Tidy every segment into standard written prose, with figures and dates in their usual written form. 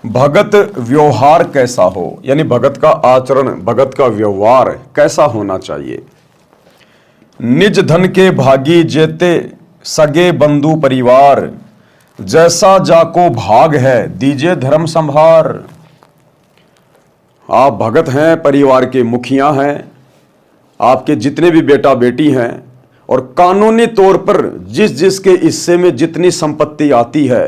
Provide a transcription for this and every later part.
भगत व्यवहार कैसा हो, यानी भगत का आचरण, भगत का व्यवहार कैसा होना चाहिए। निज धन के भागी जेते सगे बंधु परिवार, जैसा जाको भाग है दीजिए धर्म संभार। आप भगत हैं, परिवार के मुखिया हैं, आपके जितने भी बेटा बेटी हैं, और कानूनी तौर पर जिस जिसके हिस्से में जितनी संपत्ति आती है,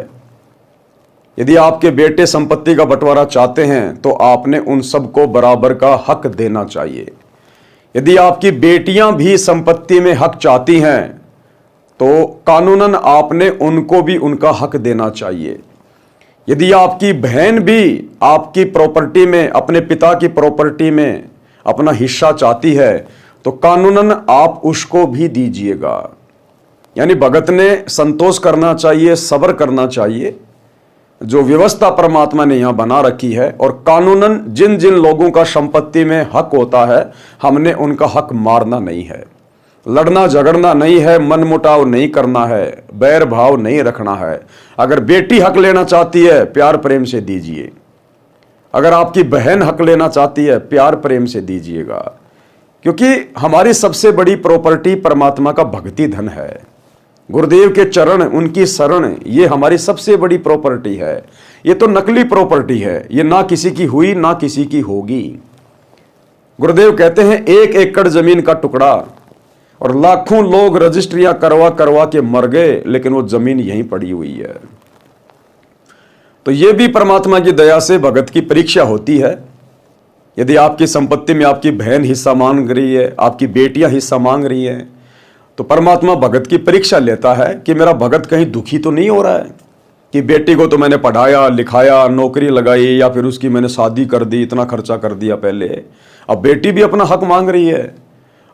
यदि आपके बेटे संपत्ति का बंटवारा चाहते हैं तो आपने उन सबको बराबर का हक देना चाहिए। यदि आपकी बेटियां भी संपत्ति में हक चाहती हैं तो कानूनन आपने उनको भी उनका हक देना चाहिए। यदि आपकी बहन भी आपकी प्रॉपर्टी में, अपने पिता की प्रॉपर्टी में अपना हिस्सा चाहती है तो कानूनन आप उसको भी दीजिएगा। यानी भगत ने संतोष करना चाहिए, सब्र करना चाहिए। जो व्यवस्था परमात्मा ने यहां बना रखी है, और कानूनन जिन जिन लोगों का संपत्ति में हक होता है, हमने उनका हक मारना नहीं है, लड़ना झगड़ना नहीं है, मनमुटाव नहीं करना है, बैर भाव नहीं रखना है। अगर बेटी हक लेना चाहती है, प्यार प्रेम से दीजिए। अगर आपकी बहन हक लेना चाहती है, प्यार प्रेम से दीजिएगा, क्योंकि हमारी सबसे बड़ी प्रॉपर्टी परमात्मा का भक्ति धन है। गुरुदेव के चरण, उनकी शरण, ये हमारी सबसे बड़ी प्रॉपर्टी है। ये तो नकली प्रॉपर्टी है, ये ना किसी की हुई ना किसी की होगी। गुरुदेव कहते हैं 1 एकड़ जमीन का टुकड़ा, और लाखों लोग रजिस्ट्रियां करवा करवा के मर गए, लेकिन वो जमीन यहीं पड़ी हुई है। तो ये भी परमात्मा की दया से भगत की परीक्षा होती है। यदि आपकी संपत्ति में आपकी बहन हिस्सा मांग रही है, आपकी बेटियां हिस्सा मांग रही है, तो परमात्मा भगत की परीक्षा लेता है कि मेरा भगत कहीं दुखी तो नहीं हो रहा है, कि बेटी को तो मैंने पढ़ाया लिखाया, नौकरी लगाई, या फिर उसकी मैंने शादी कर दी, इतना खर्चा कर दिया पहले, अब बेटी भी अपना हक मांग रही है।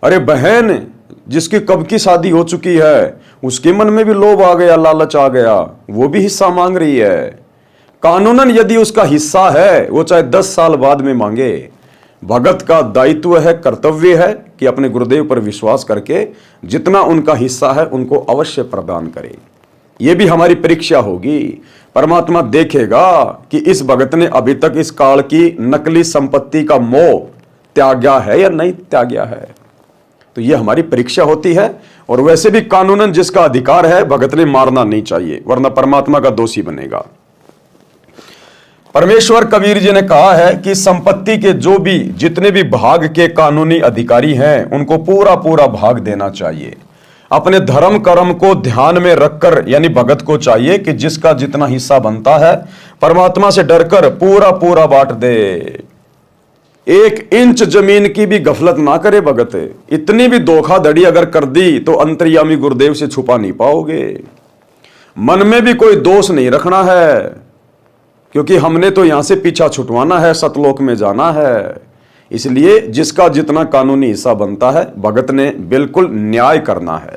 अरे बहन जिसकी कब की शादी हो चुकी है, उसके मन में भी लोभ आ गया, लालच आ गया, वो भी हिस्सा मांग रही है। कानूनन यदि उसका हिस्सा है, वो चाहे 10 साल बाद में मांगे। भगत का दायित्व है, कर्तव्य है कि अपने गुरुदेव पर विश्वास करके जितना उनका हिस्सा है उनको अवश्य प्रदान करे। यह भी हमारी परीक्षा होगी। परमात्मा देखेगा कि इस भगत ने अभी तक इस काल की नकली संपत्ति का मोह त्यागा है या नहीं त्यागा है। तो यह हमारी परीक्षा होती है। और वैसे भी कानूनन जिसका अधिकार है, भगत ने मारना नहीं चाहिए, वरना परमात्मा का दोषी बनेगा। परमेश्वर कबीर जी ने कहा है कि संपत्ति के जितने भी भाग के कानूनी अधिकारी हैं, उनको पूरा पूरा भाग देना चाहिए। अपने धर्म कर्म को ध्यान में रखकर, यानी भगत को चाहिए कि जिसका जितना हिस्सा बनता है, परमात्मा से डरकर पूरा पूरा बांट दे। 1 इंच जमीन की भी गफलत ना करे भगत। इतनी भी धोखाधड़ी अगर कर दी तो अंतर्यामी गुरुदेव से छुपा नहीं पाओगे। मन में भी कोई दोष नहीं रखना है, क्योंकि हमने तो यहां से पीछा छुटवाना है, सतलोक में जाना है। इसलिए जिसका जितना कानूनी हिस्सा बनता है, भगत ने बिल्कुल न्याय करना है।